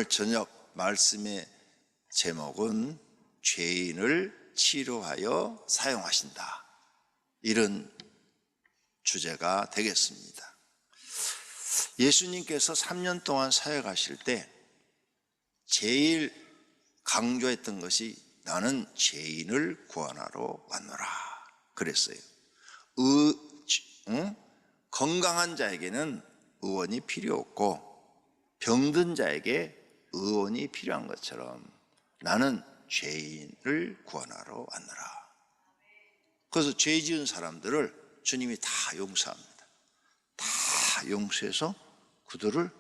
저녁 말씀의 제목은 죄인을 치료하여 사용하신다, 이런 주제가 되겠습니다. 예수님께서 3년 동안 사역하실 때 제일 강조했던 것이 나는 죄인을 구원하러 왔노라 그랬어요. 건강한 자에게는 의원이 필요 없고 병든 자에게 의원이 필요한 것처럼 나는 죄인을 구원하러 왔노라. 그래서 죄 지은 사람들을 주님이 다 용서합니다. 다 용서해서 그들을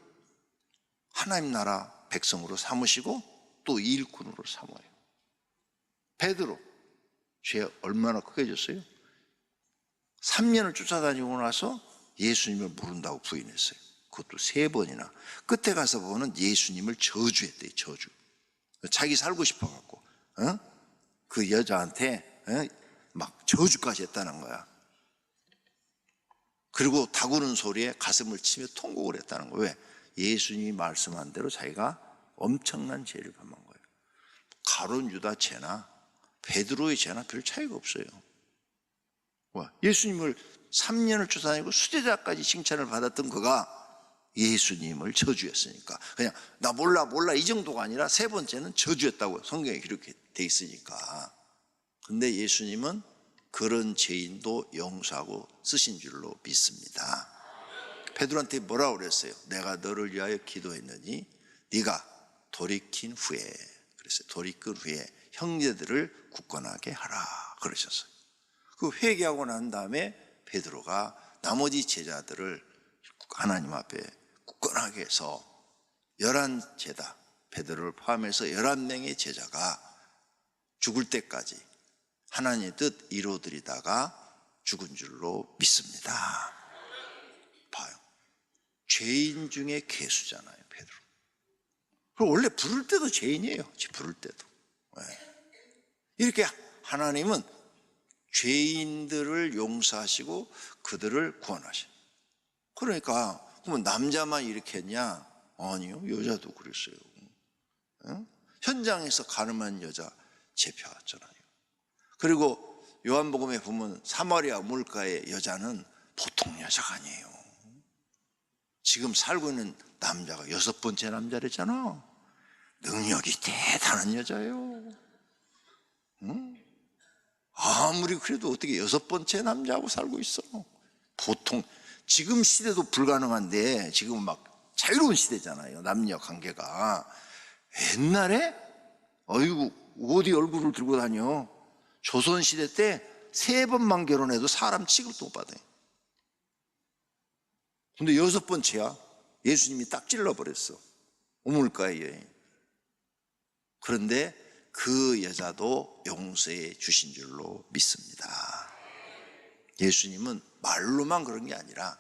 하나님 나라 백성으로 삼으시고 또 일꾼으로 삼아요. 베드로 죄 얼마나 크게 졌어요? 3년을 쫓아다니고 나서 예수님을 모른다고 부인했어요. 그것도 3번이나. 끝에 가서 보면 예수님을 저주했대요. 저주. 자기 살고 싶어갖고 그 여자한테 막 저주까지 했다는 거야. 그리고 다구는 소리에 가슴을 치며 통곡을 했다는 거예요. 왜? 예수님이 말씀한 대로 자기가 엄청난 죄를 범한 거예요. 가룟 유다 죄나 베드로의 죄나 별 차이가 없어요. 예수님을 3년을 쫓아다니고 수제자까지 칭찬을 받았던 그가 예수님을 저주했으니까 그냥 나 몰라 이 정도가 아니라 3번째는 저주했다고 성경에 기록돼 있으니까. 근데 예수님은 그런 죄인도 용서하고 쓰신 줄로 믿습니다. 베드로한테 뭐라고 그랬어요? 내가 너를 위하여 기도했느니 네가 돌이킨 후에, 그랬어요. 돌이킨 후에 형제들을 굳건하게 하라 그러셨어요. 그 회개하고 난 다음에 베드로가 나머지 제자들을 하나님 앞에 굳건하게 해서 11제자, 베드로를 포함해서 11명의 제자가 죽을 때까지 하나님의 뜻 이루어드리다가 죽은 줄로 믿습니다. 봐요. 죄인 중에 괴수잖아요, 베드로. 그리고 원래 부를 때도 죄인이에요. 부를 때도. 이렇게 하나님은 죄인들을 용서하시고 그들을 구원하셔요. 그러니까 그러면 남자만 이렇게 했냐? 아니요, 여자도 그랬어요. 현장에서 가늠한 여자 잡혀왔잖아요. 그리고 요한복음에 보면 사마리아 물가의 여자는 보통 여자가 아니에요. 지금 살고 있는 남자가 6번째 남자랬잖아. 능력이 대단한 여자예요. 아무리 그래도 어떻게 6번째 남자하고 살고 있어. 보통 지금 시대도 불가능한데 지금 막 자유로운 시대잖아요, 남녀 관계가. 옛날에 어이구 어디 얼굴을 들고 다녀. 조선시대 때 3번만 결혼해도 사람 취급도 못 받아요. 근데 6번째야. 예수님이 딱 찔러버렸어, 우물가의 여인. 그런데 그 여자도 용서해 주신 줄로 믿습니다. 예수님은 말로만 그런 게 아니라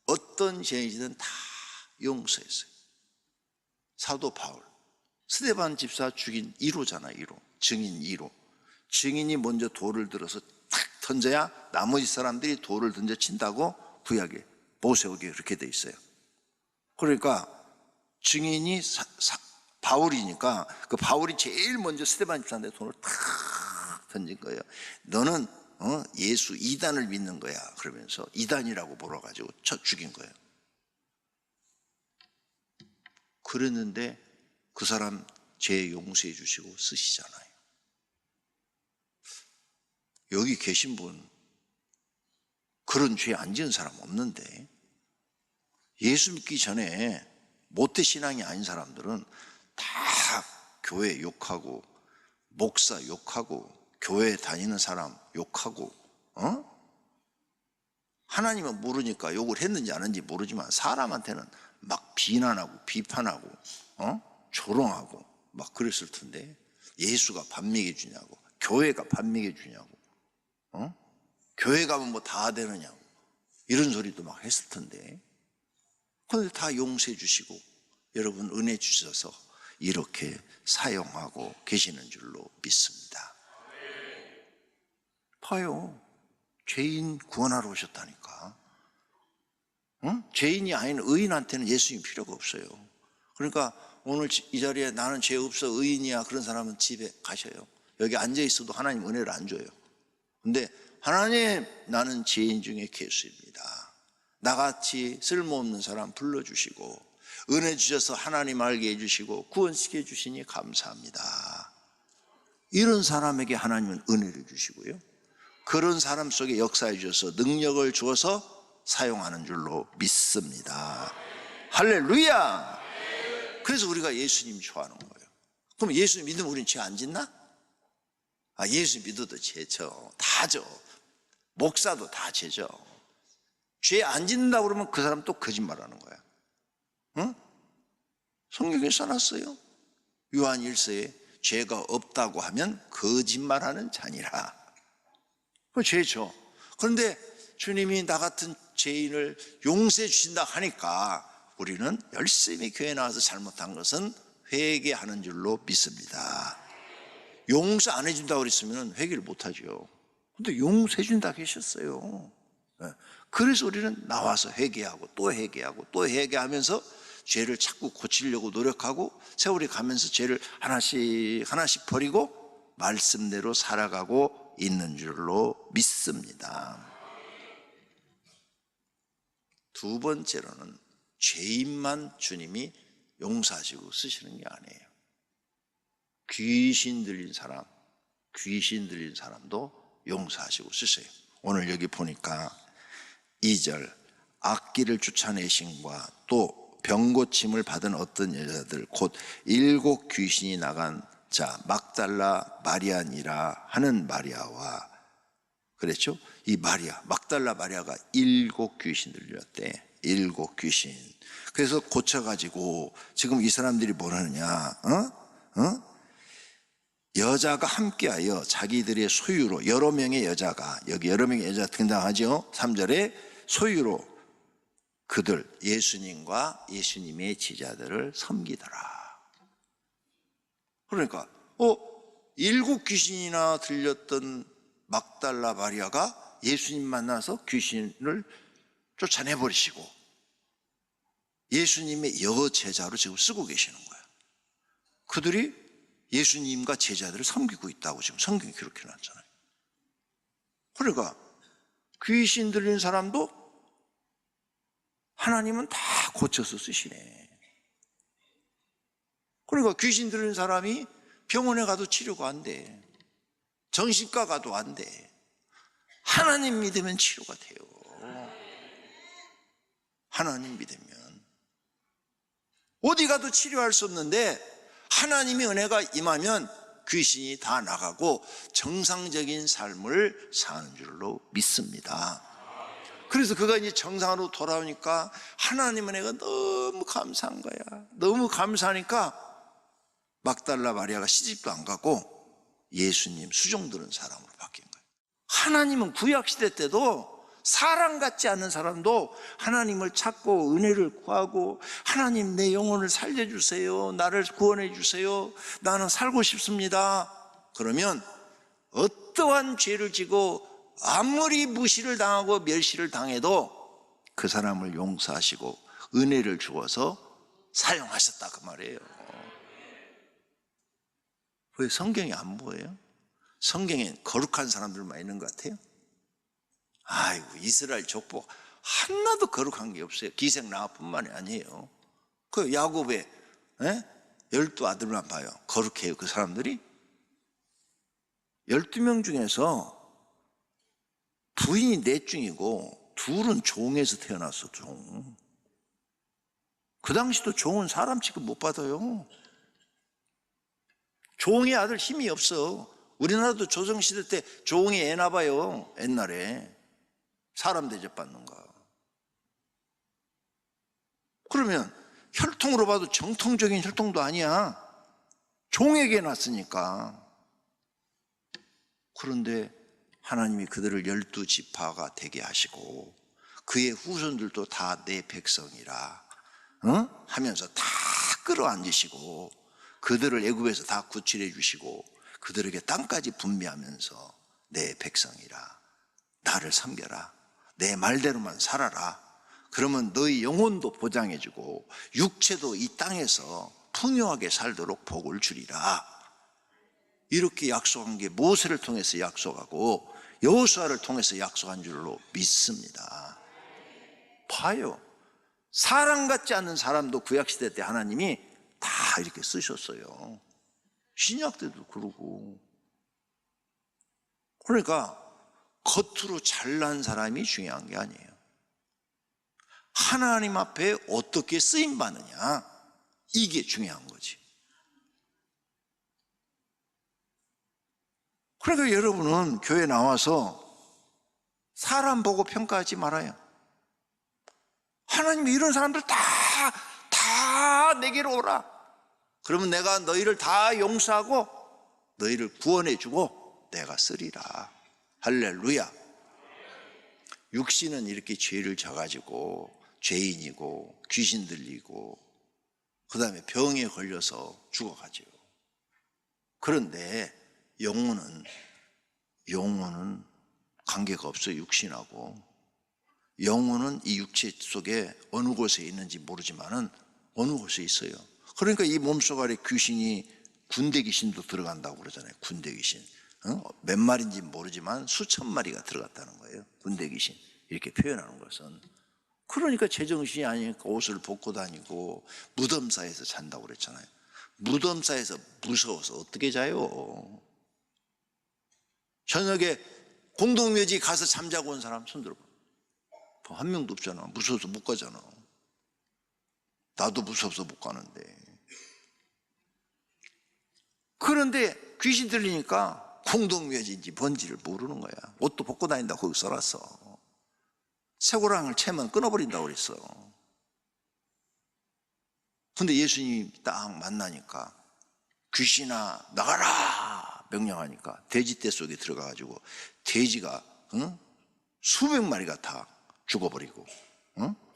어떤 죄인이든 다 용서했어요. 사도 바울, 스데반 집사 죽인 1호잖아, 1호. 증인 1호. 증인이 먼저 돌을 들어서 탁 던져야 나머지 사람들이 돌을 던져 친다고 구약에 모세오기에 그렇게 돼 있어요. 그러니까 증인이 바울이니까 그 바울이 제일 먼저 스데반 집사한테 돌을 탁 던진 거예요. 너는 예수 이단을 믿는 거야 그러면서 이단이라고 몰아가지고 쳐 죽인 거예요. 그랬는데 그 사람 죄 용서해 주시고 쓰시잖아요. 여기 계신 분 그런 죄 안 지은 사람 없는데, 예수 믿기 전에 모태신앙이 아닌 사람들은 다 교회 욕하고 목사 욕하고 교회 다니는 사람 욕하고 하나님은 모르니까 욕을 했는지 안 했는지 모르지만 사람한테는 막 비난하고 비판하고 조롱하고 막 그랬을 텐데, 예수가 밥 먹여주냐고, 교회가 밥 먹여주냐고, 교회 가면 뭐 다 되느냐고 이런 소리도 막 했을 텐데, 그런데 다 용서해 주시고 여러분 은혜 주셔서 이렇게 사용하고 계시는 줄로 믿습니다. 봐요, 죄인 구원하러 오셨다니까. 죄인이 아닌 의인한테는 예수님 필요가 없어요. 그러니까 오늘 이 자리에 나는 죄 없어 의인이야 그런 사람은 집에 가셔요. 여기 앉아 있어도 하나님 은혜를 안 줘요. 근데 하나님 나는 죄인 중에 괴수입니다. 나같이 쓸모없는 사람 불러주시고 은혜 주셔서 하나님 알게 해주시고 구원시켜 주시니 감사합니다. 이런 사람에게 하나님은 은혜를 주시고요, 그런 사람 속에 역사해 주셔서 능력을 주어서 사용하는 줄로 믿습니다. 할렐루야. 그래서 우리가 예수님 좋아하는 거예요. 그럼 예수님 믿으면 우리는 죄 안 짓나? 예수 믿어도 죄죠. 다죠. 목사도 다 죄죠. 죄 안 짓는다고 그러면 그 사람 또 거짓말하는 거야. 응? 성경에 써놨어요. 요한 1서에 죄가 없다고 하면 거짓말하는 자니라. 그 죄죠. 그런데 주님이 나 같은 죄인을 용서해 주신다 하니까 우리는 열심히 교회 나와서 잘못한 것은 회개하는 줄로 믿습니다. 용서 안 해준다고 그랬으면 회개를 못하죠. 근데 용서해 준다 하셨어요. 그래서 우리는 나와서 회개하고 또 회개하고 또 회개하면서 죄를 자꾸 고치려고 노력하고 세월이 가면서 죄를 하나씩 버리고 말씀대로 살아가고 있는 줄로 믿습니다. 두 번째로는 죄인만 주님이 용서하시고 쓰시는 게 아니에요. 귀신 들린 사람도 용서하시고 쓰세요. 오늘 여기 보니까 2절 악기를 쫓아내신과 또 병고침을 받은 어떤 여자들 곧 7 귀신이 나간 자 막달라 마리아니라 하는 마리아와, 그랬죠? 이 마리아, 막달라 마리아가 7 귀신 들렸대. 7 귀신. 그래서 고쳐가지고 지금 이 사람들이 뭐라느냐, 여자가 함께하여 자기들의 소유로, 여러 명의 여자가, 여기 여러 명의 여자가 등장하죠. 3절에 소유로 그들 예수님과 예수님의 제자들을 섬기더라. 그러니까 7 귀신이나 들렸던 막달라 마리아가 예수님 만나서 귀신을 쫓아내버리시고 예수님의 여제자로 지금 쓰고 계시는 거예요. 그들이 예수님과 제자들을 섬기고 있다고 지금 성경이 기록해놨잖아요. 그러니까 귀신 들린 사람도 하나님은 다 고쳐서 쓰시네. 그러니까 귀신 들린 사람이 병원에 가도 치료가 안 돼. 정신과 가도 안 돼. 하나님 믿으면 치료가 돼요. 하나님 믿으면 어디 가도 치료할 수 없는데 하나님의 은혜가 임하면 귀신이 다 나가고 정상적인 삶을 사는 줄로 믿습니다. 그래서 그가 이제 정상으로 돌아오니까 하나님 은혜가 너무 감사한 거야. 너무 감사하니까 막달라 마리아가 시집도 안 가고 예수님 수종 들은 사람으로 바뀐 거예요. 하나님은 구약시대 때도 사람 같지 않은 사람도 하나님을 찾고 은혜를 구하고 하나님 내 영혼을 살려주세요. 나를 구원해 주세요. 나는 살고 싶습니다. 그러면 어떠한 죄를 지고 아무리 무시를 당하고 멸시를 당해도 그 사람을 용서하시고 은혜를 주어서 사용하셨다 그 말이에요. 왜 성경이 안 보여요? 성경엔 거룩한 사람들만 있는 것 같아요? 아이고 이스라엘 족보 하나도 거룩한 게 없어요. 기생 라합뿐만이 아니에요. 그 야곱의 12아들만 봐요. 거룩해요 그 사람들이? 12명 중에서 부인이 넷중이고 둘은 종에서 태어났어. 종. 그 당시도 종은 사람 취급 못 받아요. 종의 아들 힘이 없어. 우리나라도 조정시대 때 종이 애나 봐요. 옛날에 사람 대접받는 거. 그러면 혈통으로 봐도 정통적인 혈통도 아니야. 종에게 났으니까. 그런데 하나님이 그들을 12지파가 되게 하시고 그의 후손들도 다 내 백성이라 하면서 다 끌어안으시고 그들을 애굽에서 다 구출해 주시고 그들에게 땅까지 분배하면서 내 백성이라 나를 섬겨라. 내 말대로만 살아라. 그러면 너희 영혼도 보장해 주고 육체도 이 땅에서 풍요하게 살도록 복을 주리라. 이렇게 약속한 게 모세를 통해서 약속하고 여호수아를 통해서 약속한 줄로 믿습니다. 봐요. 사람 같지 않은 사람도 구약시대 때 하나님이 다 이렇게 쓰셨어요. 신약 때도 그러고. 그러니까 겉으로 잘난 사람이 중요한 게 아니에요. 하나님 앞에 어떻게 쓰임받느냐, 이게 중요한 거지. 그러니까 여러분은 교회 나와서 사람 보고 평가하지 말아요. 하나님이 이런 사람들 다 내게로 오라. 그러면 내가 너희를 다 용서하고 너희를 구원해주고 내가 쓰리라. 할렐루야. 육신은 이렇게 죄를 져가지고 죄인이고 귀신 들리고 그 다음에 병에 걸려서 죽어가죠. 그런데 영혼은 관계가 없어요. 육신하고. 영혼은 이 육체 속에 어느 곳에 있는지 모르지만은 어느 곳에 있어요. 그러니까 이 몸속 안에 귀신이, 군대 귀신도 들어간다고 그러잖아요. 군대 귀신. 몇 마리인지 모르지만 수천 마리가 들어갔다는 거예요. 군대 귀신. 이렇게 표현하는 것은. 그러니까 제정신이 아니니까 옷을 벗고 다니고 무덤사에서 잔다고 그랬잖아요. 무덤사에서 무서워서 어떻게 자요? 저녁에 공동묘지 가서 잠자고 온 사람 손 들어봐. 한 명도 없잖아. 무서워서 못 가잖아. 나도 무서워서 못 가는데. 그런데 귀신 들리니까 공동묘지인지 뭔지를 모르는 거야. 옷도 벗고 다닌다고 거기 써놨어. 쇠고랑을 채면 끊어버린다고 그랬어. 근데 예수님이 딱 만나니까 귀신아 나가라 명령하니까 돼지떼 속에 들어가가지고 돼지가 수백 마리가 다 죽어버리고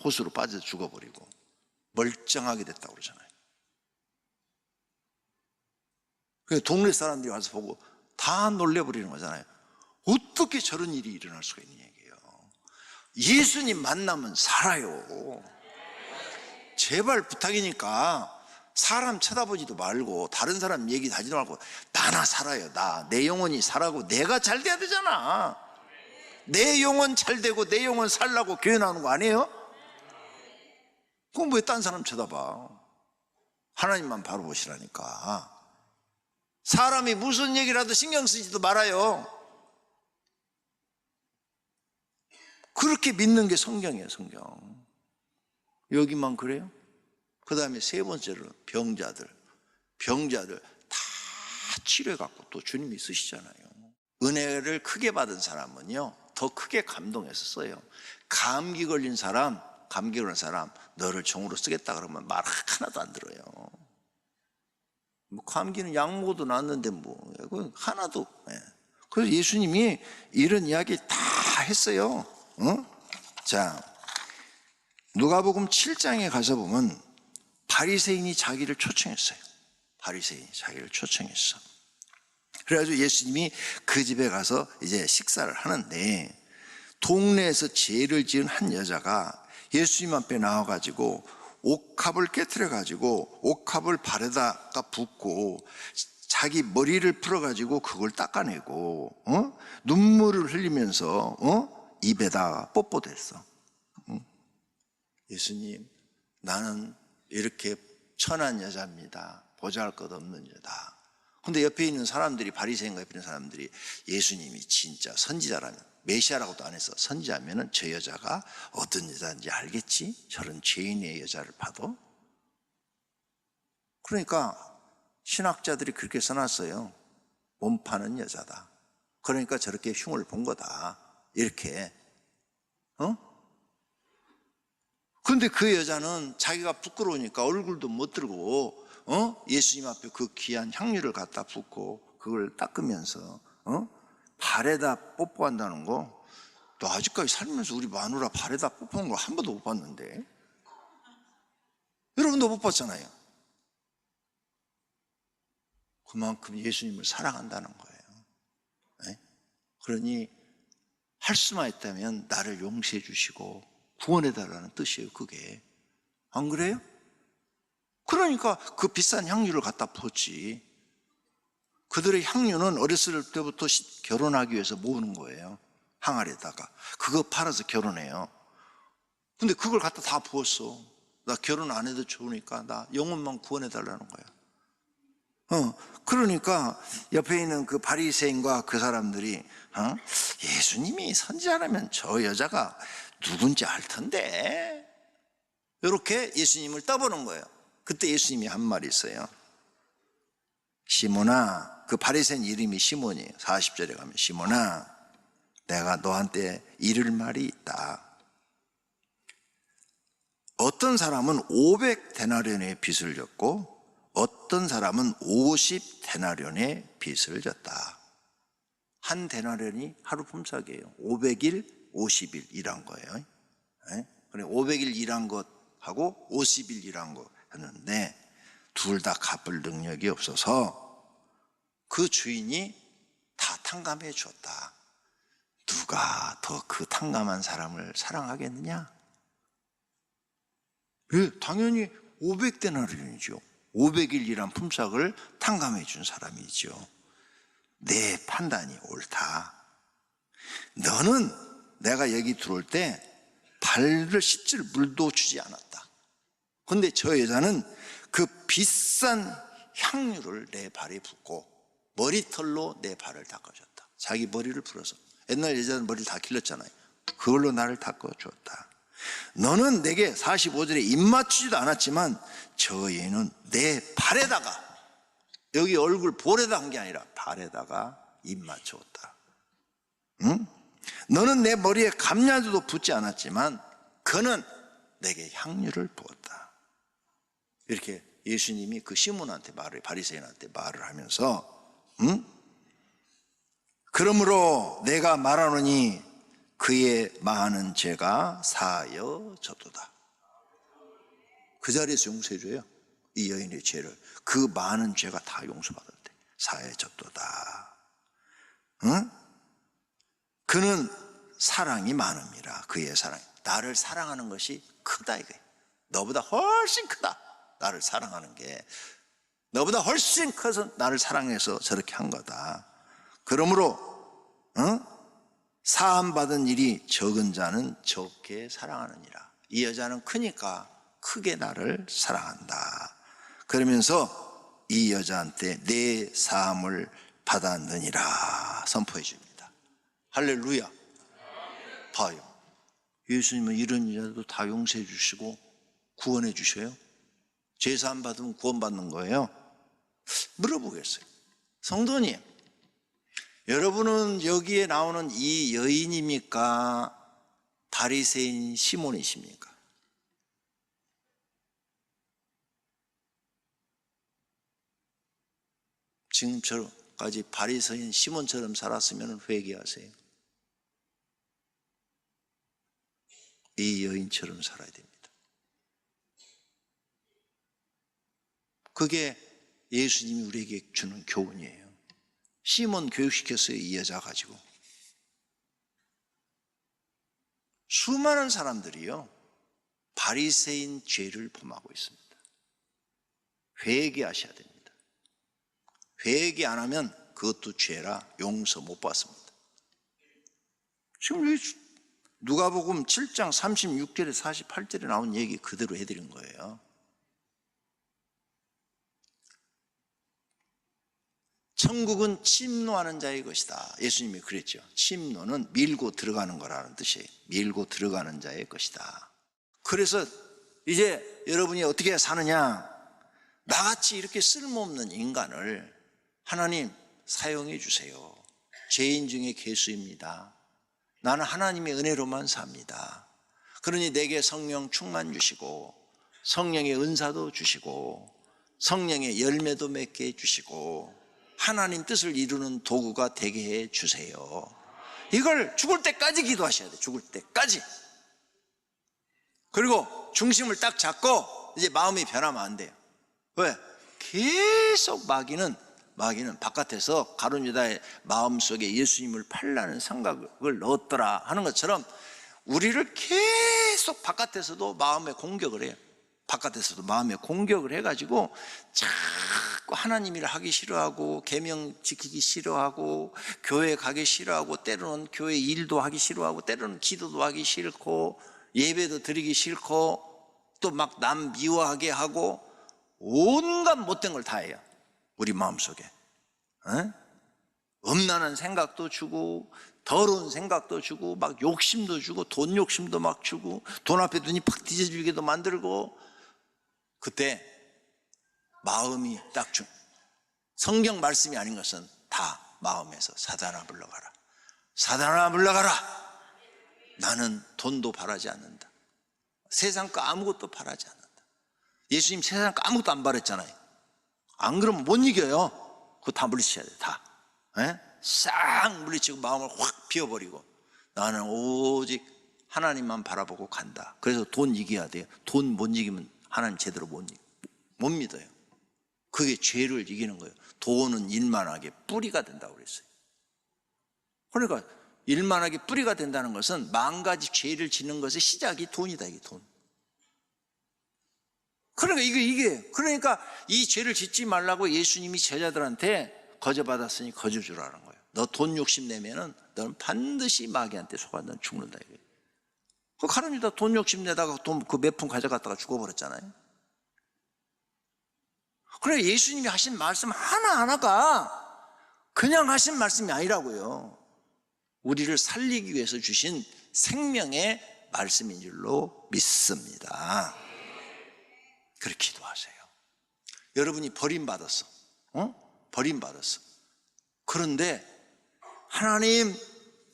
호수로 빠져서 죽어버리고 멀쩡하게 됐다고 그러잖아요. 그래서 동네 사람들이 와서 보고 다 놀래버리는 거잖아요. 어떻게 저런 일이 일어날 수가 있는 얘기예요. 예수님 만나면 살아요. 제발 부탁이니까 사람 쳐다보지도 말고 다른 사람 얘기 하지도 말고 나나 살아요. 내 영혼이 살아고 내가 잘 돼야 되잖아. 내 영혼 잘 되고 내 영혼 살라고 교회 나오는 거 아니에요? 그럼 왜 딴 사람 쳐다봐? 하나님만 바로 보시라니까. 사람이 무슨 얘기라도 신경 쓰지도 말아요. 그렇게 믿는 게 성경이에요. 성경. 여기만 그래요? 그 다음에 세 번째로는 병자들 다 치료해갖고 또 주님이 쓰시잖아요. 은혜를 크게 받은 사람은요 더 크게 감동해서 써요. 감기 걸린 사람 너를 종으로 쓰겠다 그러면 말 하나도 안 들어요. 뭐 감기는 약 먹어도 낫는데 뭐 하나도. 그래서 예수님이 이런 이야기 다 했어요. 자, 누가복음 7장에 가서 보면 바리새인이 자기를 초청했어요. 바리새인이 자기를 초청했어. 그래가지고 예수님이 그 집에 가서 이제 식사를 하는데 동네에서 죄를 지은 한 여자가 예수님 앞에 나와가지고 옥합을 깨트려가지고 옥합을 발에다가 붓고 자기 머리를 풀어가지고 그걸 닦아내고 눈물을 흘리면서 입에다 뽀뽀댔어. 예수님, 나는 이렇게 천한 여자입니다. 보잘것없는 여자. 근데 옆에 있는 사람들이, 바리새인과 옆에 있는 사람들이 예수님이 진짜 선지자라면, 메시아라고도 안 해서 선지자면은 저 여자가 어떤 여자인지 알겠지? 저런 죄인의 여자를 봐도. 그러니까 신학자들이 그렇게 써놨어요. 몸 파는 여자다. 그러니까 저렇게 흉을 본 거다. 이렇게. 근데 그 여자는 자기가 부끄러우니까 얼굴도 못 들고 예수님 앞에 그 귀한 향유를 갖다 붓고 그걸 닦으면서 발에다 뽀뽀한다는 거, 너 아직까지 살면서 우리 마누라 발에다 뽀뽀한 걸 한 번도 못 봤는데? 여러분도 못 봤잖아요. 그만큼 예수님을 사랑한다는 거예요. 네? 그러니 할 수만 있다면 나를 용서해 주시고 구원해 달라는 뜻이에요. 그게 안 그래요? 그러니까 그 비싼 향유를 갖다 부었지. 그들의 향유는 어렸을 때부터 결혼하기 위해서 모으는 거예요. 항아리에다가. 그거 팔아서 결혼해요. 근데 그걸 갖다 다 부었어. 나 결혼 안 해도 좋으니까 나 영혼만 구원해 달라는 거야. 그러니까 옆에 있는 그 바리새인과 그 사람들이 예수님이 선지자라면 저 여자가 누군지 알 텐데, 이렇게 예수님을 떠보는 거예요. 그때 예수님이 한 말이 있어요. 시몬아, 그 바리새인 이름이 시몬이에요. 40절에 가면 시몬아, 내가 너한테 이를 말이 있다. 어떤 사람은 500데나리온의 빚을 졌고 어떤 사람은 50데나리온의 빚을 졌다. 한 데나리온이 하루 품삯이에요. 500일, 50일 일한 거예요. 500일 일한 것하고 50일 일한 거 했는데 둘 다 갚을 능력이 없어서 그 주인이 다 탕감해 줬다. 누가 더 그 탕감한 사람을 사랑하겠느냐? 당연히 500데나리온이죠. 500일 일한 품삯을 탕감해 준 사람이죠. 내 판단이 옳다. 너는 내가 여기 들어올 때 발을 씻을 물도 주지 않았다. 그런데 저 여자는 그 비싼 향유를 내 발에 붓고 머리털로 내 발을 닦아줬다. 자기 머리를 풀어서. 옛날 여자는 머리를 다 길렀잖아요. 그걸로 나를 닦아줬다. 너는 내게 45절에 입 맞추지도 않았지만 저 얘는 내 발에다가, 여기 얼굴 볼에다 한 게 아니라 발에다가 입 맞추었다. 응? 너는 내 머리에 감냐도 붓지 않았지만 그는 내게 향유를 부었다. 이렇게 예수님이 그 시몬한테 바리새인한테 말을 하면서, 그러므로 내가 말하노니 그의 많은 죄가 사하여졌도다. 그 자리에서 용서해줘요. 이 여인의 죄를. 그 많은 죄가 다 용서받았대. 사하여졌도다. 응? 그는 사랑이 많음이라. 그의 사랑이. 나를 사랑하는 것이 크다 이거예요. 너보다 훨씬 크다. 나를 사랑하는 게 너보다 훨씬 커서 나를 사랑해서 저렇게 한 거다. 그러므로 사함받은 일이 적은 자는 적게 사랑하느니라. 이 여자는 크니까 크게 나를 사랑한다. 그러면서 이 여자한테 내 사함을 받았느니라 선포해 줍니다. 할렐루야. 봐요. 예수님은 이런 여자도 다 용서해 주시고 구원해 주셔요. 죄사함 받으면 구원받는 거예요. 물어보겠어요. 성도님, 여러분은 여기에 나오는 이 여인입니까? 바리새인 시몬이십니까? 지금까지 바리새인 시몬처럼 살았으면 회개하세요. 이 여인처럼 살아야 됩니다. 그게 예수님이 우리에게 주는 교훈이에요. 시몬 교육시켰어요. 이 여자 가지고. 수많은 사람들이요 바리새인 죄를 범하고 있습니다. 회개하셔야 됩니다. 회개 안 하면 그것도 죄라 용서 못 받습니다. 지금 누가복음 7장 36절에 48절에 나온 얘기 그대로 해드린 거예요. 천국은 침노하는 자의 것이다. 예수님이 그랬죠. 침노는 밀고 들어가는 거라는 뜻이에요. 밀고 들어가는 자의 것이다. 그래서 이제 여러분이 어떻게 사느냐? 나같이 이렇게 쓸모없는 인간을 하나님 사용해 주세요. 죄인 중에 괴수입니다. 나는 하나님의 은혜로만 삽니다. 그러니 내게 성령 충만 주시고 성령의 은사도 주시고 성령의 열매도 맺게 해주시고 하나님 뜻을 이루는 도구가 되게 해 주세요. 이걸 죽을 때까지 기도하셔야 돼요. 죽을 때까지. 그리고 중심을 딱 잡고 이제 마음이 변하면 안 돼요. 왜? 계속 마귀는 바깥에서 가룟 유다의 마음속에 예수님을 팔라는 생각을 넣었더라 하는 것처럼 우리를 계속 바깥에서도 마음에 공격을 해요. 바깥에서도 마음에 공격을 해가지고 자꾸 하나님 일 하기 싫어하고 계명 지키기 싫어하고 교회 가기 싫어하고 때로는 교회 일도 하기 싫어하고 때로는 기도도 하기 싫고 예배도 드리기 싫고 또 막 남 미워하게 하고 온갖 못된 걸 다 해요. 우리 마음속에 음란한 생각도 주고 더러운 생각도 주고 막 욕심도 주고 돈 욕심도 막 주고 돈 앞에 눈이 팍 뒤져지게도 만들고 그때 마음이 딱 성경 말씀이 아닌 것은 다 마음에서 사단아 물러가라. 사단아 물러가라. 나는 돈도 바라지 않는다. 세상 거 아무것도 바라지 않는다. 예수님 세상 거 아무것도 안 바랬잖아요. 안 그러면 못 이겨요. 그거 다 물리쳐야 돼. 다 싹 물리치고 마음을 확 비워버리고 나는 오직 하나님만 바라보고 간다. 그래서 돈 이겨야 돼요. 돈 못 이기면 하나님 제대로 못 믿어요. 그게 죄를 이기는 거예요. 돈은 일만하게 뿌리가 된다고 그랬어요. 그러니까 일만하게 뿌리가 된다는 것은 만 가지 죄를 짓는 것의 시작이 돈이다. 이게 돈. 그러니까 그러니까 이 죄를 짓지 말라고 예수님이 제자들한테 거저 받았으니 거저 주라는 거예요. 너 돈 욕심 내면은 너는 반드시 마귀한테 속아 넌 죽는다 이거예요. 그 가룟유다 돈 욕심 내다가 돈 그 몇 푼 가져갔다가 죽어버렸잖아요. 그래 예수님이 하신 말씀 하나하나가 그냥 하신 말씀이 아니라고요. 우리를 살리기 위해서 주신 생명의 말씀인 줄로 믿습니다. 그렇게 기도하세요. 여러분이 버림받았어. 버림받았어. 그런데 하나님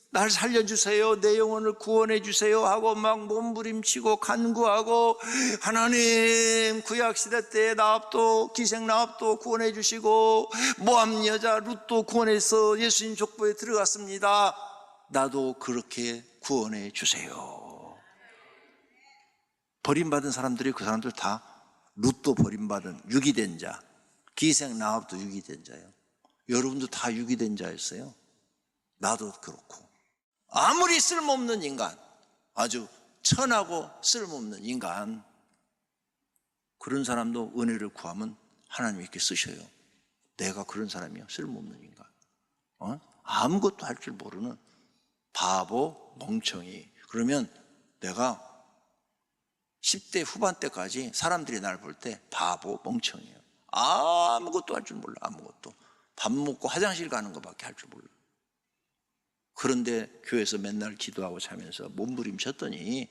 날 살려주세요, 내 영혼을 구원해 주세요 하고 막 몸부림치고 간구하고 하나님 구약시대 때 나합도 기생 나합도 구원해 주시고 모함 여자 룻도 구원해서 예수님 족보에 들어갔습니다. 나도 그렇게 구원해 주세요. 버림받은 사람들이 그 사람들 다 룻도 버림받은 유기된 자, 기생 나합도 유기된 자예요. 여러분도 다 유기된 자였어요. 나도 그렇고 아무리 쓸모없는 인간, 아주 천하고 쓸모없는 인간, 그런 사람도 은혜를 구하면 하나님이 이렇게 쓰셔요. 내가 그런 사람이야. 쓸모없는 인간, 아무것도 할 줄 모르는 바보 멍청이. 그러면 내가 10대 후반 때까지 사람들이 날 볼 때 바보 멍청이에요. 아무것도 할 줄 몰라. 아무것도. 밥 먹고 화장실 가는 것밖에 할 줄 몰라. 그런데 교회에서 맨날 기도하고 자면서 몸부림쳤더니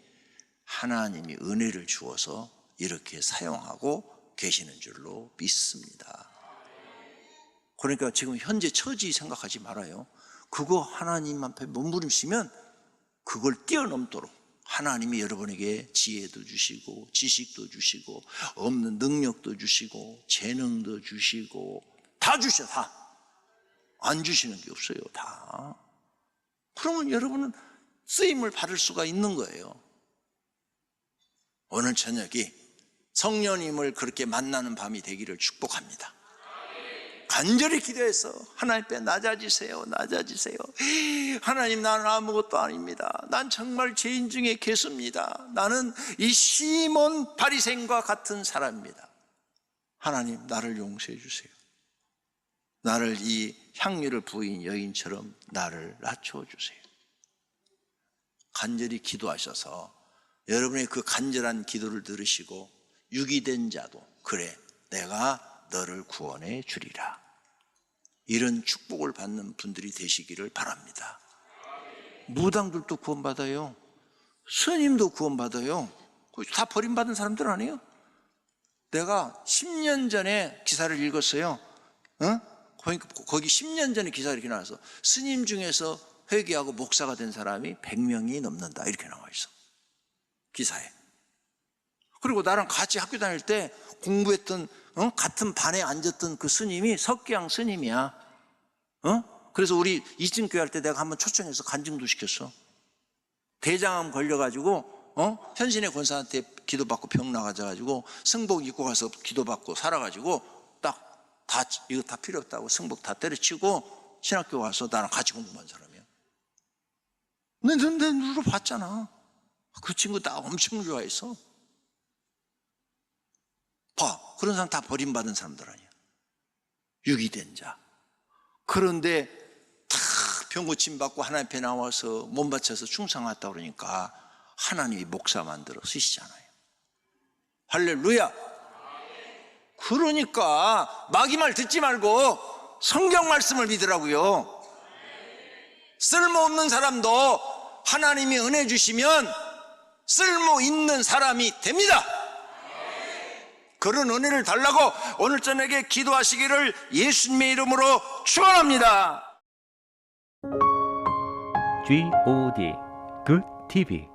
하나님이 은혜를 주어서 이렇게 사용하고 계시는 줄로 믿습니다. 그러니까 지금 현재 처지 생각하지 말아요. 그거 하나님 앞에 몸부림치면 그걸 뛰어넘도록 하나님이 여러분에게 지혜도 주시고 지식도 주시고 없는 능력도 주시고 재능도 주시고 다 주셔. 다. 안 주시는 게 없어요. 다. 그러면 여러분은 쓰임을 받을 수가 있는 거예요. 오늘 저녁이 성령님을 그렇게 만나는 밤이 되기를 축복합니다. 간절히 기도해서 하나님 앞에 낮아지세요. 낮아지세요. 하나님, 나는 아무것도 아닙니다. 난 정말 죄인 중에 괴수입니다. 나는 이 시몬 바리새인과 같은 사람입니다. 하나님, 나를 용서해 주세요. 나를 이 향유를 부인 여인처럼 나를 낮춰주세요. 간절히 기도하셔서 여러분의 그 간절한 기도를 들으시고 유기된 자도 그래 내가 너를 구원해 주리라, 이런 축복을 받는 분들이 되시기를 바랍니다. 무당들도 구원받아요. 스님도 구원받아요. 다 버림받은 사람들 아니에요? 내가 10년 전에 기사를 읽었어요. 거기 10년 전에 기사가 이렇게 나와서 스님 중에서 회개하고 목사가 된 사람이 100명이 넘는다, 이렇게 나와 있어, 기사에. 그리고 나랑 같이 학교 다닐 때 공부했던 같은 반에 앉았던 그 스님이 석기양 스님이야. 그래서 우리 이진교회 할 때 내가 한번 초청해서 간증도 시켰어. 대장암 걸려가지고 현신의 권사한테 기도받고 병 나가져가지고 승복 입고 가서 기도받고 살아가지고 이거 다 필요 없다고 승복 다 때려치고 신학교 와서 나랑 같이 공부한 사람이야. 내 눈으로 봤잖아. 그 친구 나 엄청 좋아했어. 봐, 그런 사람 다 버림받은 사람들 아니야. 유기된 자. 그런데 다 병 고침 받고 하나님 앞에 나와서 몸 바쳐서 충성하다 그러니까 하나님이 목사 만들어 쓰시잖아요. 할렐루야. 그러니까 마귀 말 듣지 말고 성경 말씀을 믿으라고요. 쓸모없는 사람도 하나님이 은혜 주시면 쓸모 있는 사람이 됩니다. 그런 은혜를 달라고 오늘 저녁에 기도하시기를 예수님의 이름으로 축원합니다. GOD Good TV